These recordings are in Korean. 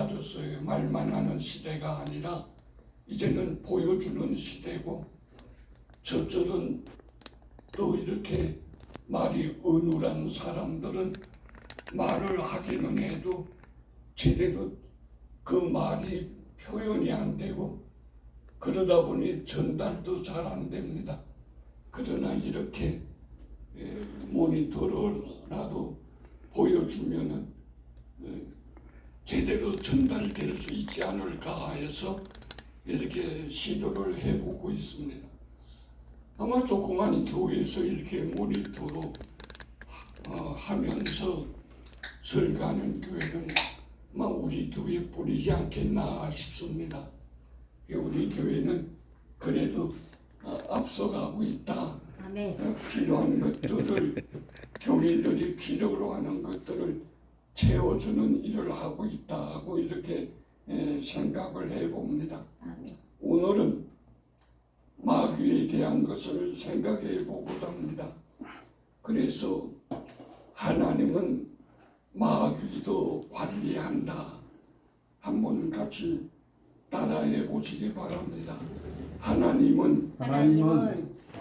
달라졌어요. 말만 하는 시대가 아니라 이제는 보여주는 시대고, 저쪽은 또 이렇게 말이 어눌한 사람들은 말을 하기는 해도 제대로 그 말이 표현이 안 되고, 그러다 보니 전달도 잘 안 됩니다. 그러나 이렇게 모니터로라도 보여주면은 제대로 전달될 수 있지 않을까 해서 이렇게 시도를 해보고 있습니다. 아마 조그만 교회에서 이렇게 모니터로 하면서 설교하는 교회는 아마 우리 교회뿐이지 않겠나 싶습니다. 우리 교회는 그래도 앞서가고 있다. 아멘. 필요한 것들을 교인들이 필요로 하는 것들을 채워주는 일을 하고 있다고 이렇게 생각을 해봅니다. 아멘. 오늘은 마귀에 대한 것을 생각해 보고자 합니다. 그래서 하나님은 마귀도 관리한다. 한번 같이 따라해 보시기 바랍니다. 하나님은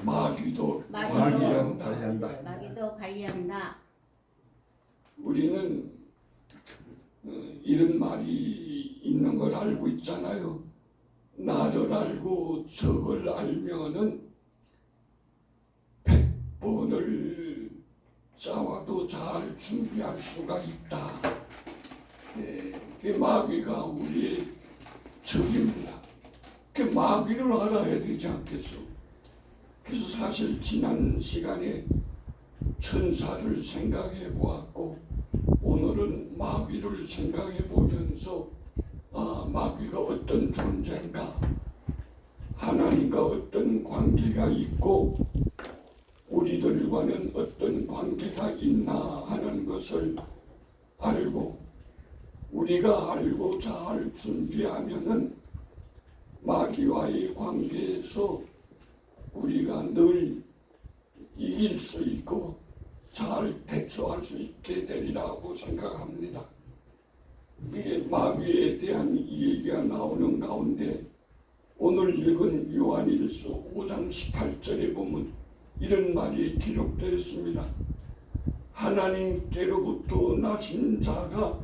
마귀도 관리한다. 마귀도 관리한다. 우리는 이런 말이 있는 걸 알고 있잖아요. 나를 알고 적을 알면은 100번을 싸워도 잘 준비할 수가 있다. 그 마귀가 우리의 적입니다. 그 마귀를 알아야 되지 않겠소? 그래서 사실 지난 시간에 천사를 생각해 보았고, 오늘은 마귀를 생각해 보면서 마귀가 어떤 존재인가, 하나님과 어떤 관계가 있고 우리들과는 어떤 관계가 있나 하는 것을 알고, 우리가 알고 잘 준비하면은 마귀와의 관계에서 우리가 늘 이길 수 있고 잘 대처할 수 있게 되리라고 생각합니다. 이게 마귀에 대한 얘기가 나오는 가운데 오늘 읽은 요한일서 5장 18절에 보면 이런 말이 기록되어 있습니다. 하나님께로부터 나신 자가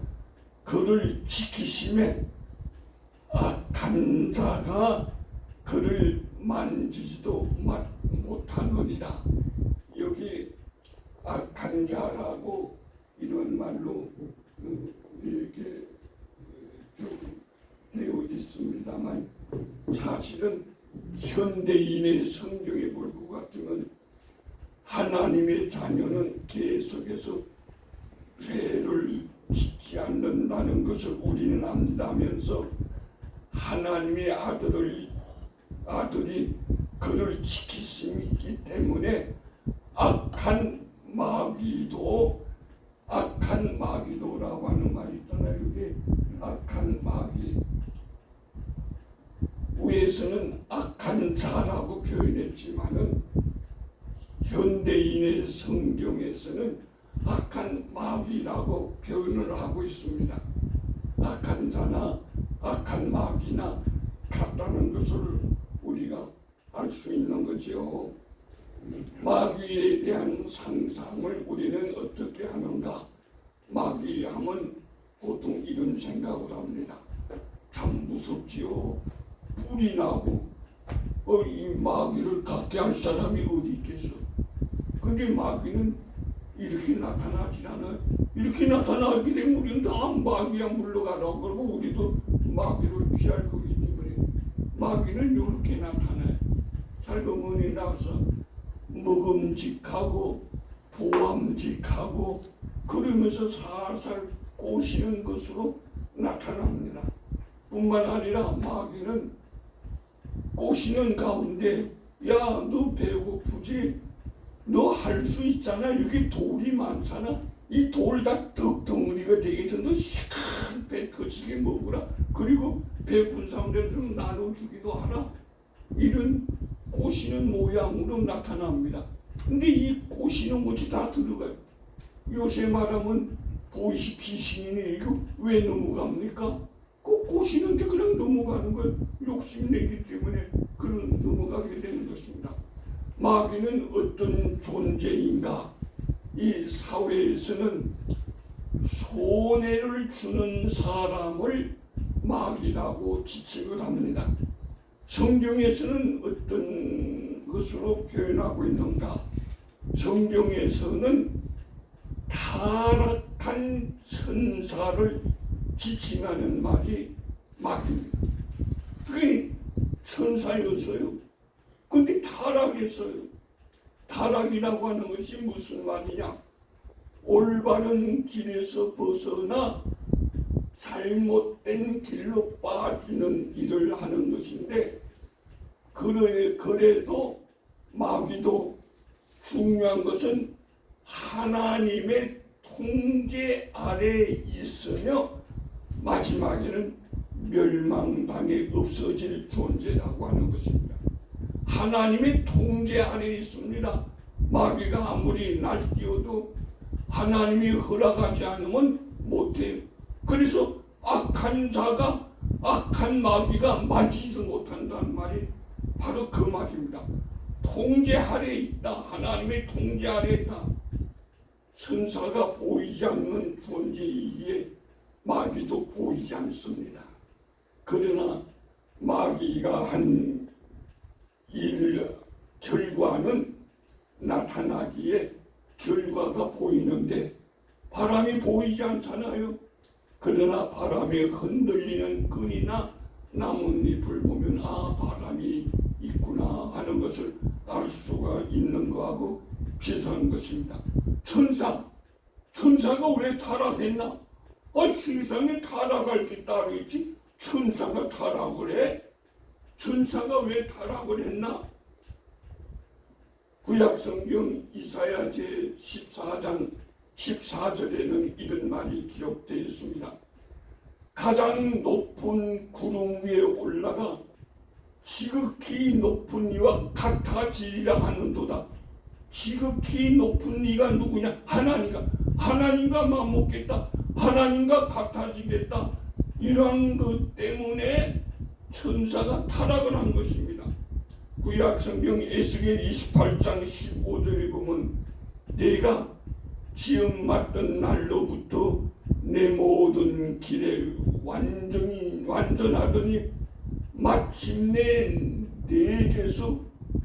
그를 지키심에 악한 자가 그를 만지지도 못하느니라. 여기 악한 자라고 이런 말로 이렇게 되어 있습니다만, 사실은 현대인의 성경에 볼 것 같으면 하나님의 자녀는 계속해서 죄를 짓지 않는다는 것을 우리는 안다면서 하나님의 아들이 그를 지키심이 있기 때문에 악한 마귀도라고 하는 말이 있잖아요. 이게 악한 마귀. 위에서는 악한 자라고 표현했지만은 현대인의 성경에서는 악한 마귀라고 표현을 하고 있습니다. 악한 자나 악한 마귀나 같다는 것을 우리가 알 수 있는 거죠. 마귀에 대한 상상을 우리는 어떻게 하는가? 마귀하면 보통 이런 생각을 합니다. 참 무섭지요. 뿔이 나고 이 마귀를 갖게 할 사람이 어디 있겠어? 근데 마귀는 이렇게 나타나지 않아요. 이렇게 나타나게 되면 우리는 다 마귀야 물러가라고 그러고 우리도 마귀를 피할 거기 때문에 마귀는 이렇게 나타나요. 살그머니 나와서 먹음직하고 보암직하고 그러면서 살살 꼬시는 것으로 나타납니다. 뿐만 아니라 마귀는 꼬시는 가운데 야, 너 배고프지? 너 할 수 있잖아. 여기 돌이 많잖아. 이 돌 다 덕덩어리가 되겠어. 너 시큰 배 거치게 먹으라. 그리고 배고픈 사람들 좀 나눠주기도 하라. 이런 꼬시는 모양으로 나타납니다. 근데 이 꼬시는 것이 다 들어가요. 요새 말하면 보이시피싱이네. 이거 왜 넘어갑니까? 그 꼬시는데 그냥 넘어가는 걸 욕심내기 때문에 그런 넘어가게 되는 것입니다. 마귀는 어떤 존재인가? 이 사회에서는 손해를 주는 사람을 마귀라고 지칭을 합니다. 성경에서는 어떤 것으로 표현하고 있는가? 성경에서는 타락한 천사를 지칭하는 말이 마귀입니다. 그게 천사였어요. 근데 타락했어요. 타락이라고 하는 것이 무슨 말이냐? 올바른 길에서 벗어나 잘못된 길로 빠지는 일을 하는 것인데, 그래도 마귀도 중요한 것은 하나님의 통제 아래에 있으며 마지막에는 멸망당해 없어질 존재라고 하는 것입니다. 하나님의 통제 아래에 있습니다. 마귀가 아무리 날뛰어도 하나님이 허락하지 않으면 못해요. 그래서 악한 자가, 악한 마귀가 만지지도 못한다는 말이 바로 그 말입니다. 통제 아래에 있다. 하나님의 통제 아래에 있다. 천사가 보이지 않는 존재이기에 마귀도 보이지 않습니다. 그러나 마귀가 한 일 결과는 나타나기에 결과가 보이는데 바람이 보이지 않잖아요. 그러나 바람에 흔들리는 끈이나 나뭇잎을 보면 아, 바람이 있구나 하는 것을 알 수가 있는 거하고 비슷한 것입니다. 천사가 왜 타락했나? 세상에 타락할 게 따로 있지 천사가 타락을 해? 천사가 왜 타락을 했나? 구약성경 이사야 제14장 14절에는 이런 말이 기록되어 있습니다. 가장 높은 구름 위에 올라가 지극히 높은 이와 같아지리라 하는도다. 지극히 높은 이가 누구냐? 하나님과 맞먹겠다. 하나님과 같아지겠다. 이러한 것 때문에 천사가 타락을 한 것입니다. 구약성경 에스겔 28장 15절에 보면 내가 지음 맡던 날로부터 내 모든 길에 완전하더니 마침내 내게서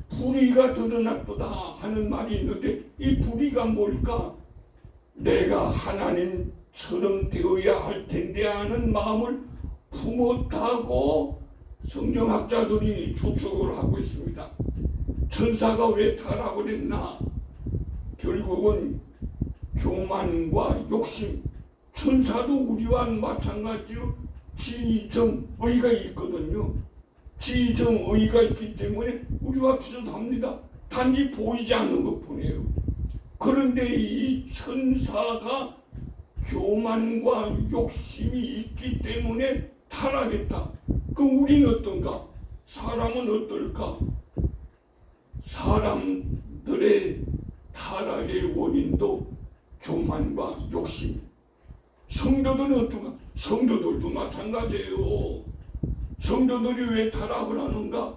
불의가 드러났도다 하는 말이 있는데 이 불의가 뭘까? 내가 하나님처럼 되어야 할 텐데 하는 마음을 품었다고 성경학자들이 추측을 하고 있습니다. 천사가 왜 타락을 했나? 결국은 교만과 욕심. 천사도 우리와 마찬가지로 지정의가 있거든요. 지정의가 있기 때문에 우리와 비슷합니다. 단지 보이지 않는 것뿐이에요. 그런데 이 천사가 교만과 욕심이 있기 때문에 타락했다. 그럼 우리는 어떤가? 사람은 어떨까? 사람들의 타락의 원인도 교만과 욕심. 성도들은 어떤가? 성도들도 마찬가지예요. 성도들이 왜 타락을 하는가?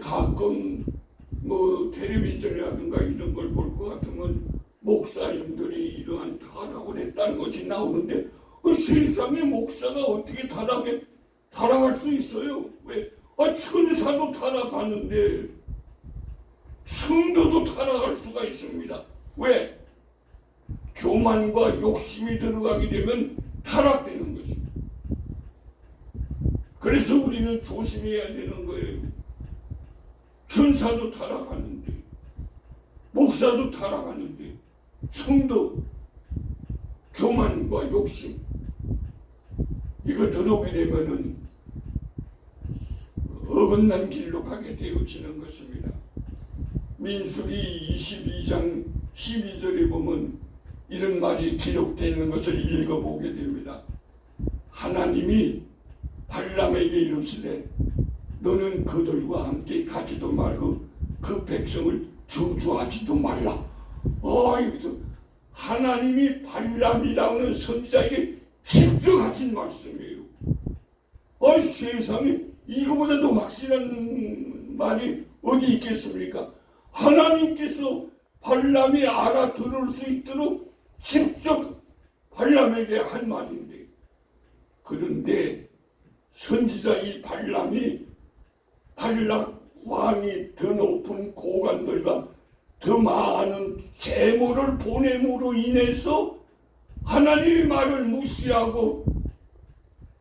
가끔 텔레비전이라든가 이런 걸 볼 것 같으면 목사님들이 이러한 타락을 했다는 것이 나오는데 그 세상에 목사가 어떻게 타락할 수 있어요? 왜? 천사도 타락하는데 성도도 타락할 수가 있습니다. 왜? 교만과 욕심이 들어가게 되면 타락되는 것입니다. 그래서 우리는 조심해야 되는 거예요. 천사도 타락하는데, 목사도 타락하는데, 성도, 교만과 욕심, 이거 들어오게 되면은 어긋난 길로 가게 되어지는 것입니다. 민수기 22장 12절에 보면 이런 말이 기록되어 있는 것을 읽어보게 됩니다. 하나님이 발람에게 이르시되 너는 그들과 함께 가지도 말고 그 백성을 저주하지도 말라. 여기서 하나님이 발람이라는 선지자에게 직접 하신 말씀이에요. 세상에 이거보다도 확실한 말이 어디 있겠습니까? 하나님께서 발람이 알아들을 수 있도록 직접 발람에게 한 말인데, 그런데 선지자 이 발람이 발락 왕이 더 높은 고관들과 더 많은 재물을 보냄으로 인해서 하나님의 말을 무시하고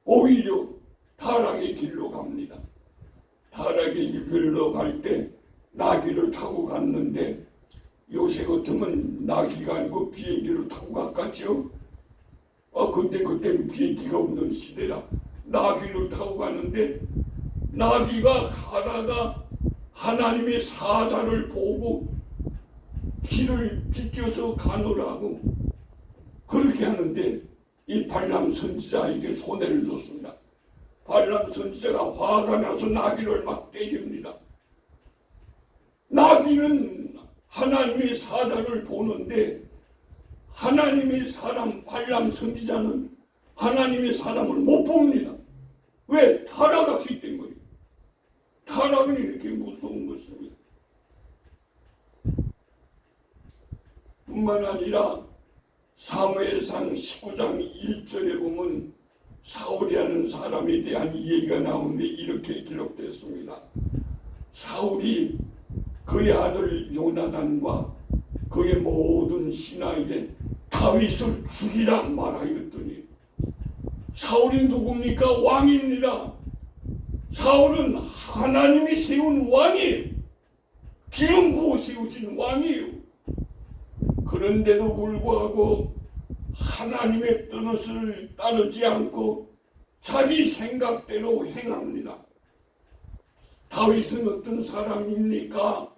오히려 타락의 길로 갑니다. 타락의 길로 갈 때 나귀를 타고 갔는데, 요새 같으면 나귀가 아니고 비행기를 타고 갔겠죠. 근데 그때는 비행기가 없는 시대라 나귀를 타고 갔는데, 나귀가 가다가 하나님의 사자를 보고 길을 비껴서 가느라고 그렇게 하는데, 이 발람 선지자에게 손해를 줬습니다. 발람 선지자가 화가 나서 나귀를 막 때립니다. 나귀는 하나님의 사자를 보는데, 하나님의 사람 발람 선지자는 하나님의 사람을 못 봅니다. 왜? 타락했기 때문에. 타락은 이렇게 무서운 것입니다. 뿐만 아니라 사무엘상 19장 1절에 보면 사울이라는 사람에 대한 얘기가 나오는데 이렇게 기록됐습니다. 사울이 그의 아들 요나단과 그의 모든 신하에게 다윗을 죽이라 말하였더니, 사울이 누굽니까? 왕입니다. 사울은 하나님이 세운 왕이에요. 기름 부어 세우신 왕이에요. 그런데도 불구하고 하나님의 뜻을 따르지 않고 자기 생각대로 행합니다. 다윗은 어떤 사람입니까?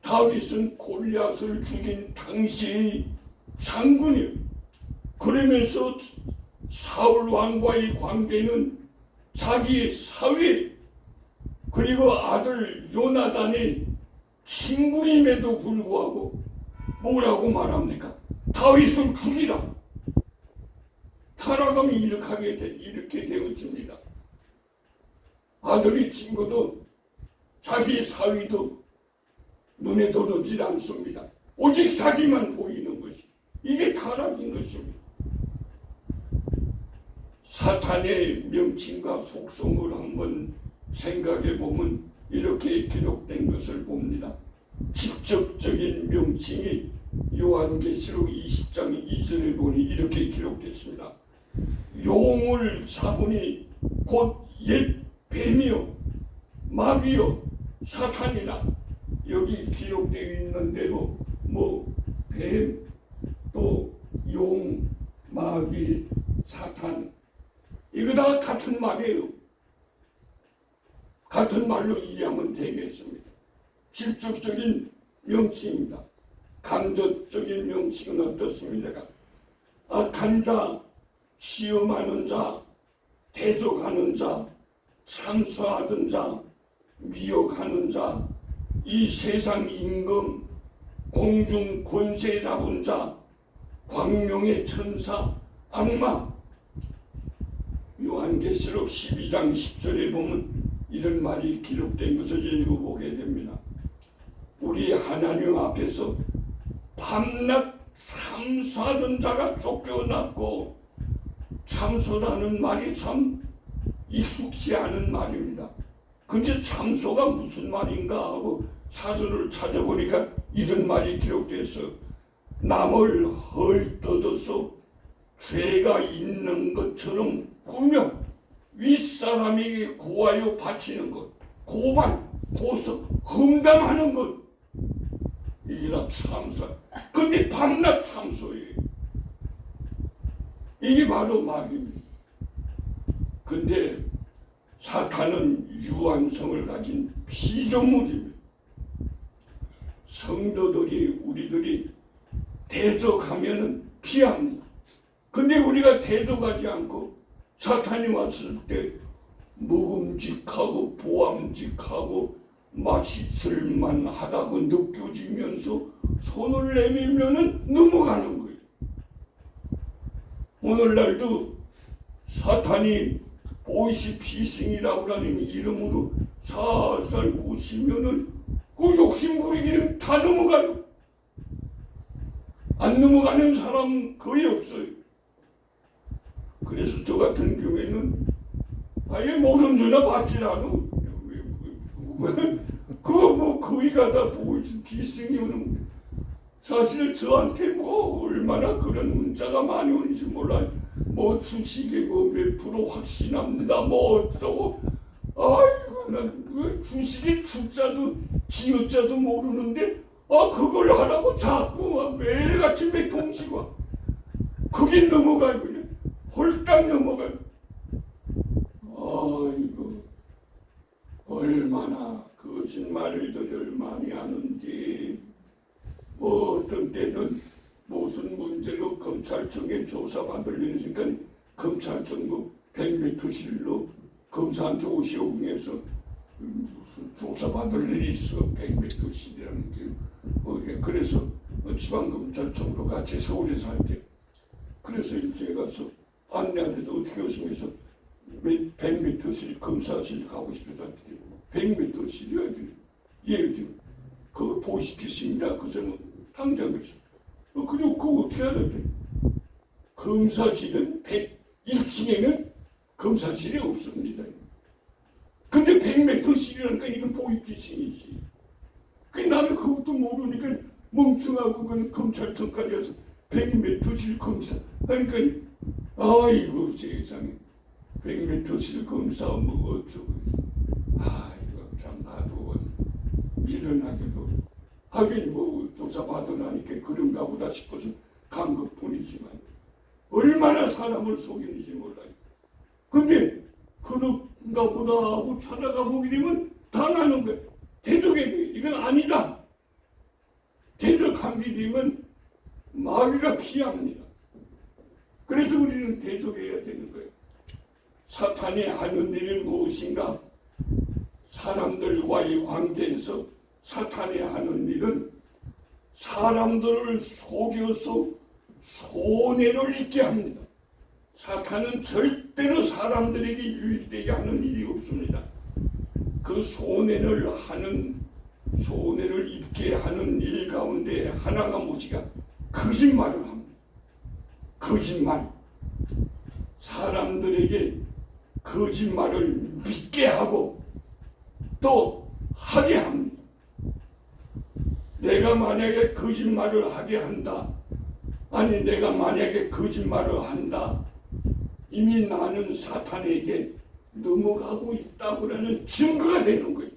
다윗은 골리앗을 죽인 당시의 장군이에요. 그러면서 사울 왕과의 관계는 자기의 사위 그리고 아들 요나단의 친구임에도 불구하고 뭐라고 말합니까? 다윗을 죽이라. 타락하면 이렇게 되어집니다. 아들의 친구도 자기 사위도 눈에 들어오질 않습니다. 오직 자기만 보이는 것이, 이게 타락인 것입니다. 사탄의 명칭과 속성을 한번 생각해 보면 이렇게 기록된 것을 봅니다. 직접적인 명칭이 요한계시록 20장 2절에 보니 이렇게 기록됐습니다. 용을 잡으니 곧 옛 뱀이요 마귀요 사탄이라. 여기 기록되어 있는 대로 뱀 또 용 마귀 사탄 이거 다 같은 말이에요. 같은 말로 이해하면 되겠습니다. 직접적인 명칭입니다. 간접적인 명칭은 어떻습니까? 간자, 시험하는 자, 대적하는 자, 참소하던 자, 미혹하는 자, 이 세상 임금, 공중 권세 잡은 자, 광명의 천사, 악마. 요한계시록 12장 10절에 보면 이런 말이 기록된 것을 읽어보게 됩니다. 우리 하나님 앞에서 밤낮 참소하던 자가 쫓겨났고, 참소라는 말이 참 익숙지 않은 말입니다. 근데 참소가 무슨 말인가 하고 사전을 찾아보니까 이런 말이 기록돼서 남을 헐뜯어서 죄가 있는 것처럼 꾸며 윗사람에게 고하여 바치는 것, 고발, 고서, 험담하는 것, 이게 다 참소. 근데 밤낮 참소예요. 이게 바로 마귀입니다. 근데 사탄은 유한성을 가진 피조물입니다. 성도들이 우리들이 대적하면은 피합니다. 근데 우리가 대적하지 않고 사탄이 왔을 때 먹음직하고 보암직하고 마치 쓸만하다고 느껴지면서 손을 내밀면은 넘어가는 거예요. 오늘날도 사탄이 보이스피싱이라고 하는 이름으로 살살 꼬시면은 그 욕심 부리기는 다 넘어가요. 안 넘어가는 사람 거의 없어요. 그래서 저 같은 경우에는 아예 모든 전화 받질 않아. 그거 뭐 거의 가다 보이스피싱이 오는. 사실 저한테 뭐 얼마나 그런 문자가 많이 오는지 몰라요. 뭐 주식에 뭐 몇 프로 확신합니다. 뭐 어쩌고. 아이고 난 왜 주식의 주자도 기어자도 모르는데 그걸 하라고 자꾸 매일같이 몇 통씩 와. 그게 넘어가요. 그냥 홀딱 넘어가요. 아이고 얼마나 거짓말들을 많이 하는지. 뭐 어떤 때는 무슨 문제로 검찰청에 조사받으려니까 검찰청 뭐 100m실로 검사한테 오시오궁해서 무슨 조사받을 일이 있어. 100m실이라는 게 어디. 그래서 지방검찰청으로 같이 서울에 살 때 그래서 일찍 가서 안내한테서 어떻게 오시면서 100m실 검사실 가고 싶어서 100m실이야. 예, 그거 보이스피싱이다. 그 사람은 당장 그랬어. 그리고 그거 어떻게 알았대? 검사실은 1층에는 검사실이 없습니다. 근데 100m실이라니까 이건 보이스피싱이지. 나는 그것도 모르니까 멍청하고 그건 검찰청까지 가서 100m실 검사 하니까 아이고 세상에 100m실 검사 뭐 어쩌고. 아이고 참 나도 미련하게도 하긴 뭐 조사 받으라니까 그런가 보다 싶어서 간 것뿐이지만 얼마나 사람을 속이는지 몰라요. 근데 그런가 보다 하고 찾아가 보게 되면 다 나는 거야. 대적에 돼. 이건 아니다. 대적하게 되면 마귀가 피합니다. 그래서 우리는 대적해야 되는 거예요. 사탄이 하는 일은 무엇인가? 사람들과의 관계에서 사탄이 하는 일은 사람들을 속여서 손해를 입게 합니다. 사탄은 절대로 사람들에게 유익되게 하는 일이 없습니다. 그 손해를 입게 하는 일 가운데 하나가 무엇이가? 거짓말을 합니다. 거짓말. 사람들에게 거짓말을 믿게 하고 또 하게 합니다. 내가 만약에 거짓말을 하게 한다. 아니 내가 만약에 거짓말을 한다. 이미 나는 사탄에게 넘어가고 있다고라는 증거가 되는 거예요.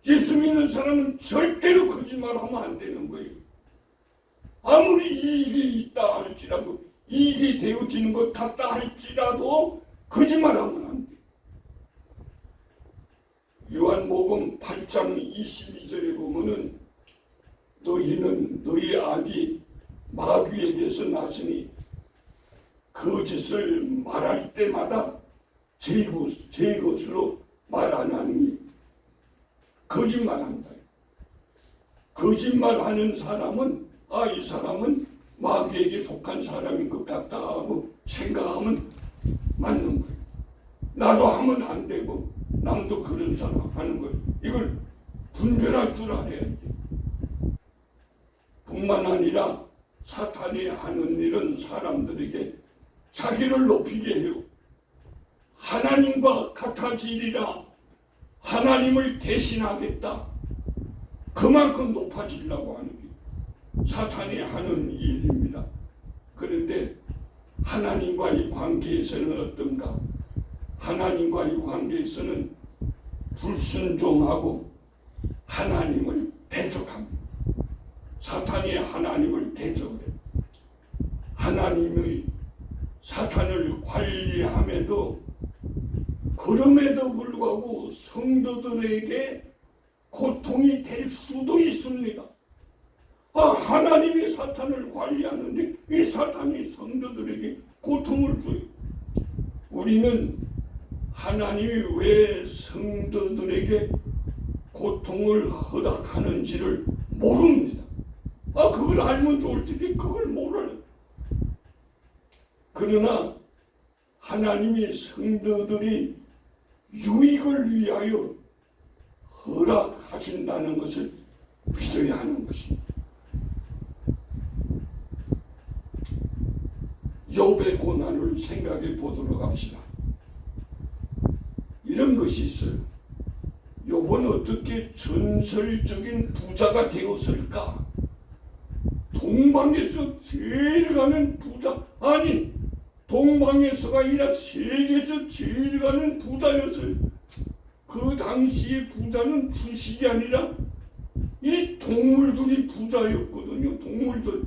예수 믿는 사람은 절대로 거짓말하면 안 되는 거예요. 아무리 이익이 있다 할지라도 이익이 되어지는 것 같다 할지라도 거짓말하면 안 돼요. 요한복음 8장 22절에 보면은 너희는 너희 아비 마귀에게서 나으니 거짓을 말할 때마다 제 것으로 말 안 하니 거짓말한다. 거짓말하는 사람은 이 사람은 마귀에게 속한 사람인 것 같다 하고 생각하면 맞는 거예요. 나도 하면 안 되고 남도 그런 사람 하는 거예요. 이걸 분별할 줄 알아야지. 뿐만 아니라 사탄이 하는 일은 사람들에게 자기를 높이게 해요. 하나님과 같아지리라. 하나님을 대신하겠다. 그만큼 높아지려고 하는 게 사탄이 하는 일입니다. 그런데 하나님과의 관계에서는 어떤가? 하나님과의 관계에서는 불순종하고 하나님을 대적합니다. 사탄이 하나님을 대적해. 하나님의 사탄을 관리함에도 그럼에도 불구하고 성도들에게 고통이 될 수도 있습니다. 하나님이 사탄을 관리하는데 이 사탄이 성도들에게 고통을 줘요. 우리는 하나님이 왜 성도들에게 고통을 허락하는지를 모릅니다. 그걸 알면 좋을 텐데 그걸 몰라요. 그러나 하나님이 성도들이 유익을 위하여 허락하신다는 것을 믿어야 하는 것입니다. 욥의 고난을 생각해 보도록 합시다. 이런 것이 있어요. 욥은 어떻게 전설적인 부자가 되었을까? 동방에서 제일 가는 부자, 아니 동방에서가 아니라 세계에서 제일 가는 부자였어요. 그 당시의 부자는 주식이 아니라 이 동물들이 부자였거든요. 동물들.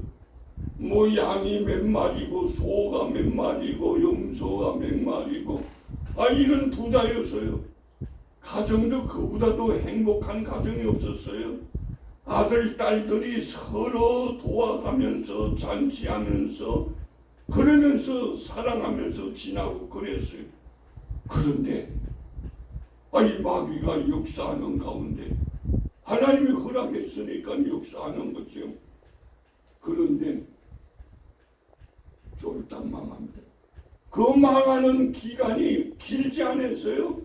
뭐 양이 몇 마리고 소가 몇 마리고 염소가 몇 마리고 이런 부자였어요. 가정도 그보다도 행복한 가정이 없었어요. 아들 딸들이 서로 도와가면서 잔치하면서 그러면서 사랑하면서 지나고 그랬어요. 그런데 이 마귀가 역사하는 가운데 하나님이 허락했으니까 역사하는 거죠. 그런데 쫄딱 망합니다. 그 망하는 기간이 길지 않았어요.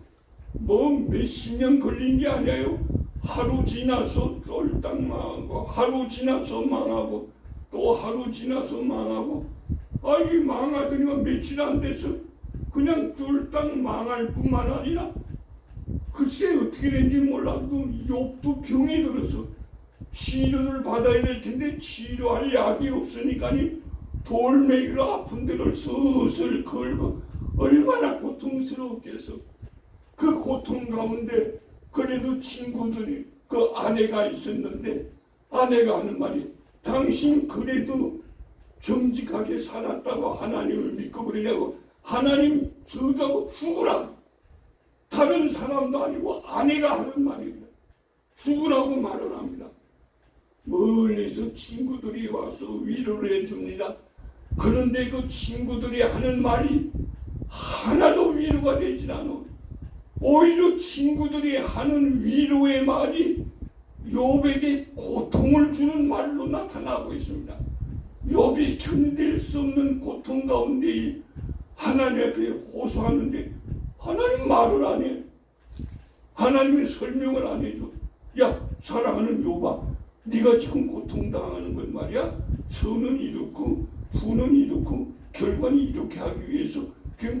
뭐 몇십 년 걸린 게 아니에요. 하루 지나서 쫄딱 망하고 하루 지나서 망하고 또 하루 지나서 망하고 이 망하더니만 며칠 안 돼서 그냥 쫄딱 망할 뿐만 아니라 글쎄 어떻게 된지 몰라도 욥도 병이 들어서 치료를 받아야 될 텐데 치료할 약이 없으니까 돌멩이로 아픈 데를 슬슬 걸고 얼마나 고통스러웠겠어. 그 고통 가운데 그래도 친구들이 그 아내가 있었는데 아내가 하는 말이 당신 그래도 정직하게 살았다고 하나님을 믿고 그러냐고. 하나님 저주하고 죽으라. 다른 사람도 아니고 아내가 하는 말입니다. 죽으라고 말을 합니다. 멀리서 친구들이 와서 위로를 해줍니다. 그런데 그 친구들이 하는 말이 하나도 위로가 되질 않아. 오히려 친구들이 하는 위로의 말이 욥에게 고통을 주는 말로 나타나고 있습니다. 욥이 견딜 수 없는 고통 가운데 하나님 앞에 호소하는데 하나님 말을 안 해. 하나님이 설명을 안 해줘. 야, 사랑하는 욥아, 네가 지금 고통당하는 건 말이야. 선은 이렇고 후는 이렇고 결과는 이렇게 하기 위해서 그냥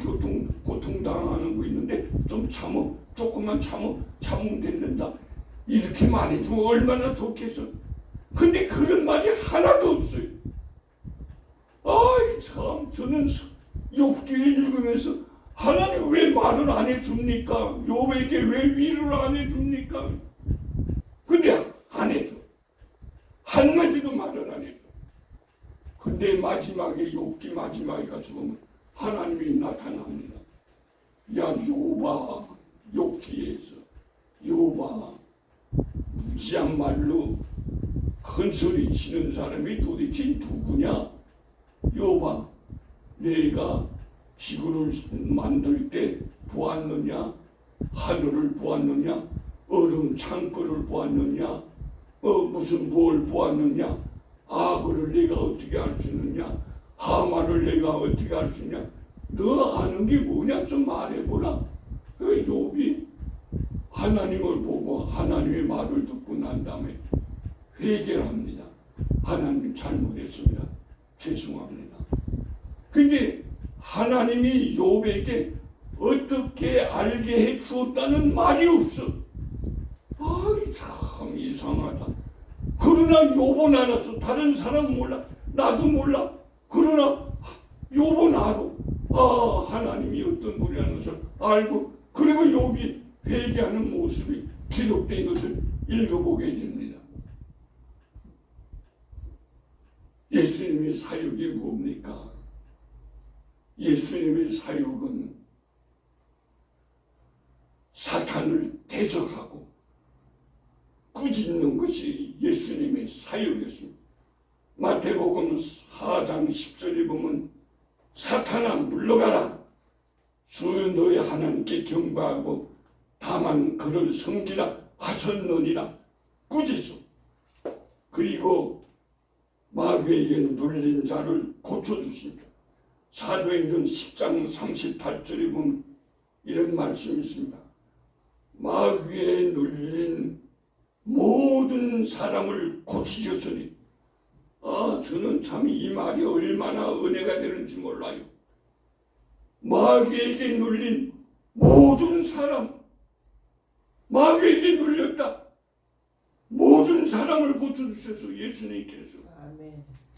고통당하는 거 있는데 좀 참어. 조금만 참으면 된다. 이렇게 말해주면 얼마나 좋겠어. 근데 그런 말이 하나도 없어요. 참 저는 욥기를 읽으면서 하나님 왜 말을 안 해줍니까? 욥에게 왜 위로를 안 해줍니까? 근데 안 해줘. 한마디도 말을 안 해줘. 근데 마지막에 욥기 마지막에 가서 보면 하나님이 나타납니다. 야 욥아, 욥기에서 욥아, 무지한 말로 큰 소리 치는 사람이 도대체 누구냐? 욥아, 내가 지구를 만들 때 보았느냐? 하늘을 보았느냐? 얼음 창고를 보았느냐? 무슨 뭘 보았느냐? 악어를 내가 어떻게 알 수 있느냐? 하마를 내가 어떻게 알 수 있냐? 너 아는 게 뭐냐? 좀 말해보라. 욥이 하나님을 보고 하나님의 말을 듣고 난 다음에 회개를 합니다. 하나님 잘못했습니다. 죄송합니다. 근데 하나님이 욥에게 어떻게 알게 해 주었다는 말이 없어. 참 이상하다. 그러나 욥은 알았어. 다른 사람은 몰라. 나도 몰라. 그러나 욥은 알아. 하나님이 어떤 분이라는 것을 알고 그리고 욥이 회개하는 모습이 기록된 것을 읽어보게 됩니다. 예수님의 사역이 뭡니까? 예수님의 사역은 사탄을 대적하고 꾸짖는 것이 예수님의 사역이었습니다. 마태복음 4장 10절에 보면 사탄아 물러가라. 주 너의 하나님께 경배하고 다만 그를 섬기라 하셨느니라 꾸짖어. 그리고 마귀에게 눌린 자를 고쳐주십니다. 사도행전 10장 38절에 보면 이런 말씀이 있습니다. 마귀에 눌린 모든 사람을 고치셨으니. 저는 참 이 말이 얼마나 은혜가 되는지 몰라요. 마귀에게 눌린 모든 사람, 마귀에게 눌렸다. 모든 사람을 고쳐주셔서 예수님께서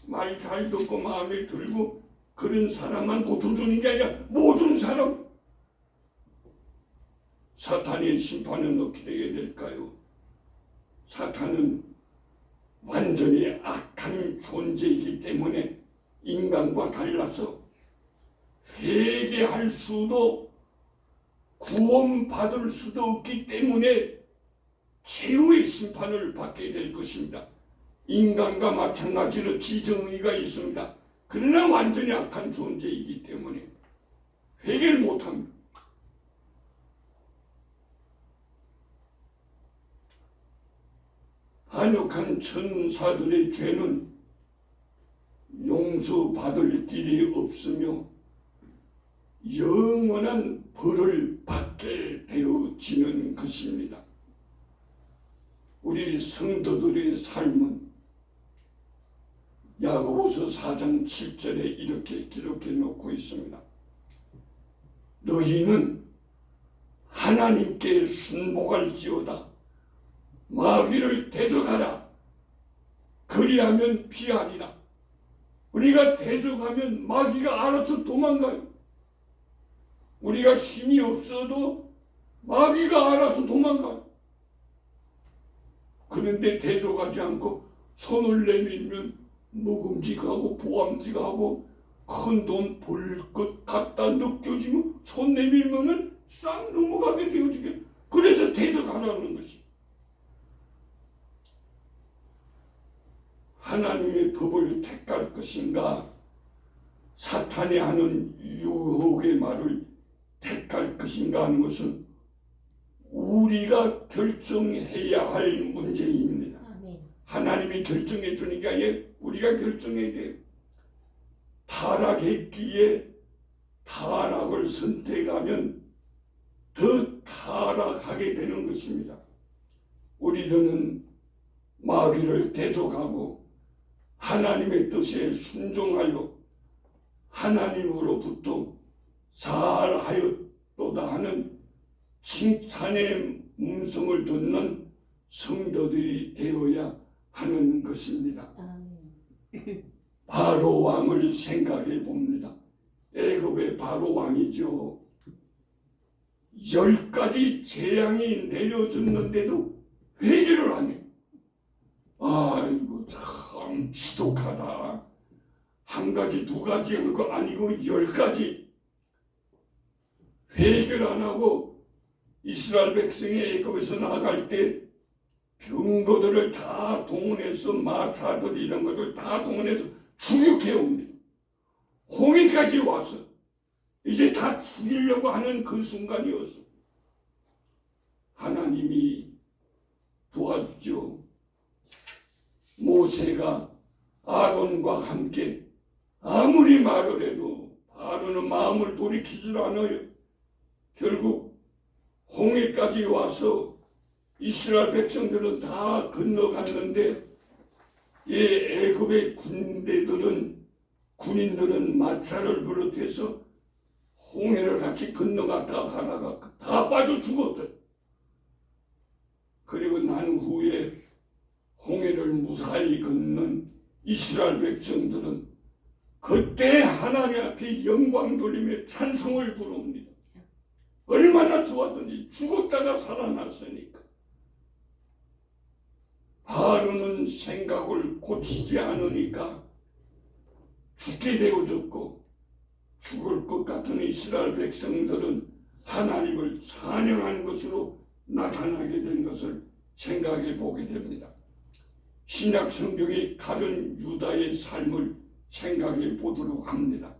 말 잘 듣고 마음에 들고 그런 사람만 고쳐주는 게 아니라 모든 사람. 사탄의 심판은 어떻게 되게 될까요? 사탄은 완전히 악한 존재이기 때문에 인간과 달라서 회개할 수도 구원받을 수도 없기 때문에 최후의 심판을 받게 될 것입니다. 인간과 마찬가지로 지정의가 있습니다. 그러나 완전히 악한 존재이기 때문에 회개를 못합니다. 반역한 천사들의 죄는 용서받을 길이 없으며 영원한 벌을 받게 되어지는 것입니다. 우리 성도들의 삶은 야고보서 4장 7절에 이렇게 기록해 놓고 있습니다. 너희는 하나님께 순복할지어다. 마귀를 대적하라. 그리하면 피하리라. 우리가 대적하면 마귀가 알아서 도망가요. 우리가 힘이 없어도 마귀가 알아서 도망가요. 그런데 대적하지 않고 손을 내밀면 묵음직하고 보암직하고 큰 돈 벌 것 같다 느껴지면 손 내밀면은 싹 넘어가게 되어지게. 그래서 대적하라는 것이. 하나님의 법을 택할 것인가, 사탄이 하는 유혹의 말을 택할 것인가 하는 것은 우리가 결정해야 할 문제입니다. 하나님이 결정해 주는 게 아니라 우리가 결정해야 돼요. 타락했기에 타락을 선택하면 더 타락하게 되는 것입니다. 우리들은 마귀를 대적하고 하나님의 뜻에 순종하여 하나님으로부터 잘하였도다 하는 칭찬의 음성을 듣는 성도들이 되어야 하는 것입니다. 바로 왕을 생각해 봅니다. 애굽의 바로 왕이죠. 10가지 재앙이 내려졌는데도 회개를 안 해요. 아이고 참 지독하다. 한 가지 두 가지 한 거 아니고 10가지 회개를 안 하고 이스라엘 백성이 애굽에서 나갈 때 병거들을 다 동원해서 마차들 이런 것들 다 동원해서 죽육해 옵니다. 홍해까지 와서 이제 다 죽이려고 하는 그 순간이었어. 하나님이 도와주죠. 모세가 아론과 함께 아무리 말을 해도 아론은 마음을 돌이키질 않아요. 결국 홍해까지 와서 이스라엘 백성들은 다 건너갔는데 이 애굽의 군인들은 마차를 비롯해서 홍해를 같이 건너갔다가 가다가 다 빠져 죽었어요. 그리고 난 후에 홍해를 무사히 건넌 이스라엘 백성들은 그때 하나님 앞에 영광 돌리며 찬송을 부릅니다. 얼마나 좋았던지. 죽었다가 살아났으니까. 바로는 생각을 고치지 않으니까 죽게 되어졌고, 죽을 것 같은 이스라엘 백성들은 하나님을 찬양한 것으로 나타나게 된 것을 생각해 보게 됩니다. 신약 성경의 다른 유다의 삶을 생각해 보도록 합니다.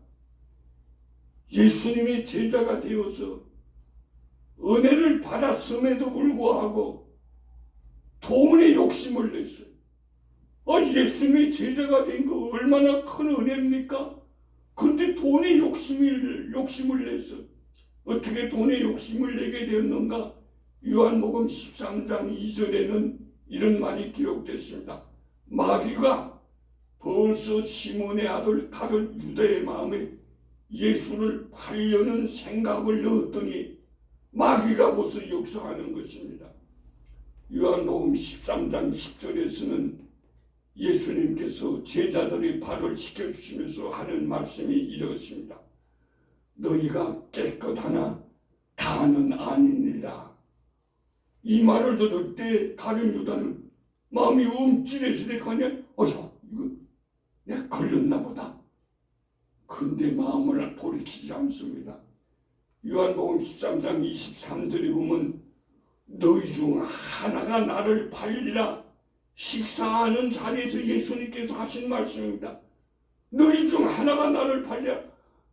예수님의 제자가 되어서 은혜를 받았음에도 불구하고 돈에 욕심을 냈어요. 예수님의 제자가 된 거 얼마나 큰 은혜입니까? 그런데 돈에 욕심을 냈어. 어떻게 돈에 욕심을 내게 되었는가? 요한복음 13장 2절에는 이런 말이 기록됐습니다. 마귀가 벌써 시몬의 아들 가룟 유다의 마음에 예수를 팔려는 생각을 넣었더니 마귀가 벌써 역사하는 것입니다. 요한복음 13장 10절에서는 예수님께서 제자들의 발을 씻겨주시면서 하는 말씀이 이렇습니다. 너희가 깨끗하나 다는 아니니라. 이 말을 들을 때 가룟 유다는 마음이 움찔해서 내가냐? 이거 내가 걸렸나 보다. 근데 마음을 돌이키지 않습니다. 요한복음 13장 23절에 보면 너희 중 하나가 나를 팔리라. 식사하는 자리에서 예수님께서 하신 말씀입니다. 너희 중 하나가 나를 팔려.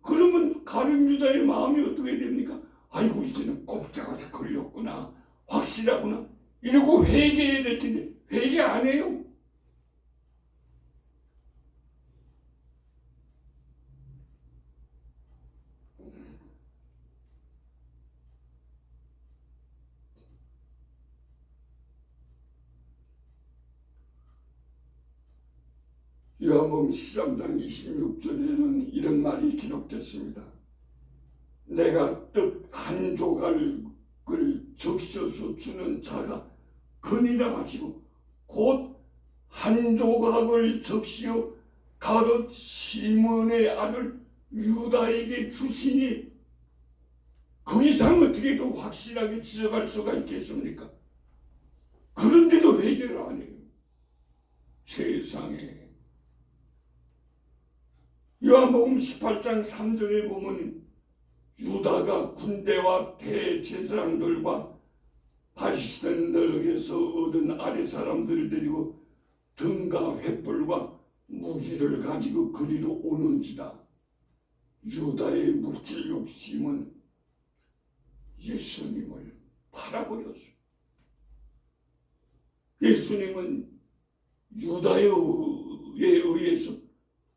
그러면 가룟 유다의 마음이 어떻게 됩니까? 아이고 이제는 꼼짝하게 걸렸구나. 확실하구나. 이러고 회개해야 될 텐데 회개 안 해요. 요한복음 13장 26절에는 이런 말이 기록됐습니다. 내가 떡 한 조각을 적셔서 주는 자가 그니라 하시고 곧 한 조각을 적시어 가룟 시몬의 아들 유다에게 주시니 그 이상 어떻게 더 확실하게 지적할 수가 있겠습니까? 그런데도 회개를 안 해요. 세상에. 요한복음 18장 3절에 보면 유다가 군대와 대제사장들과 바시스들에게서 얻은 아래 사람들을 데리고 등과 횃불과 무기를 가지고 그리로 오는지다. 유다의 물질 욕심은 예수님을 팔아버렸어. 예수님은 유다에 의해서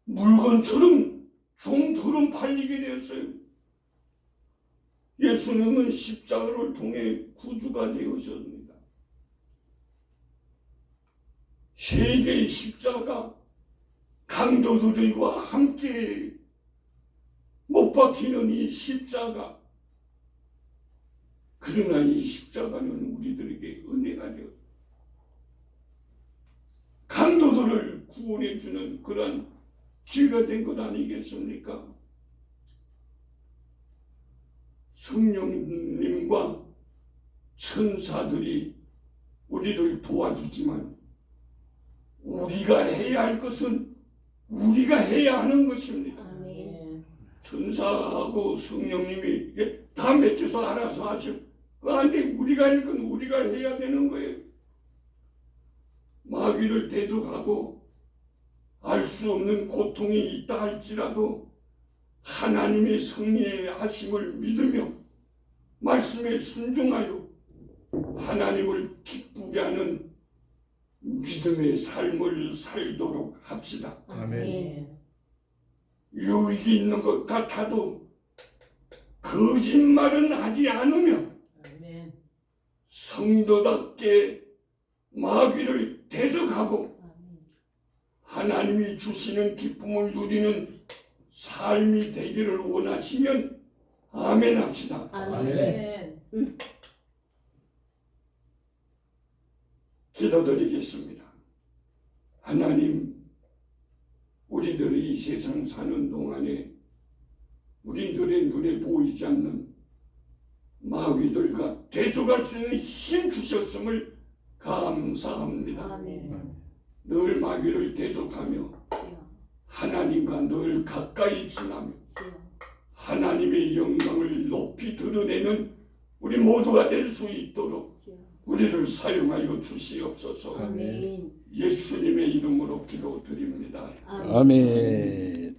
물건처럼 종처럼 팔리게 되었어요. 예수님은 십자가를 통해 구주가 되으셨습니다. 세계의 십자가 강도들과 함께 못 박히는 이 십자가, 그러나 이 십자가는 우리들에게 은혜가 되었습니다. 강도들을 구원해 주는 그런 기회가 된 것 아니겠습니까? 성령님과 천사들이 우리를 도와주지만 우리가 해야 할 것은 우리가 해야 하는 것입니다. 천사하고 성령님이 다 맡겨서 알아서 하시고 그런데 우리가 할 건 우리가 해야 되는 거예요. 마귀를 대적하고 알 수 없는 고통이 있다 할지라도 하나님의 승리하심을 믿으며 말씀에 순종하여 하나님을 기쁘게 하는 믿음의 삶을 살도록 합시다. 아멘. 유익이 있는 것 같아도 거짓말은 하지 않으며 아멘. 성도답게 마귀를 대적하고 하나님이 주시는 기쁨을 누리는 삶이 되기를 원하시면 아멘 합시다. 아멘. 기도드리겠습니다. 하나님, 우리들의 이 세상 사는 동안에 우리들의 눈에 보이지 않는 마귀들과 대적할 수 있는 힘 주셨음을 감사합니다. 아멘. 늘 마귀를 대적하며 하나님과 늘 가까이 지나며 하나님의 영광을 높이 드러내는 우리 모두가 될 수 있도록 우리를 사용하여 주시옵소서. 아멘. 예수님의 이름으로 기도드립니다. 아멘.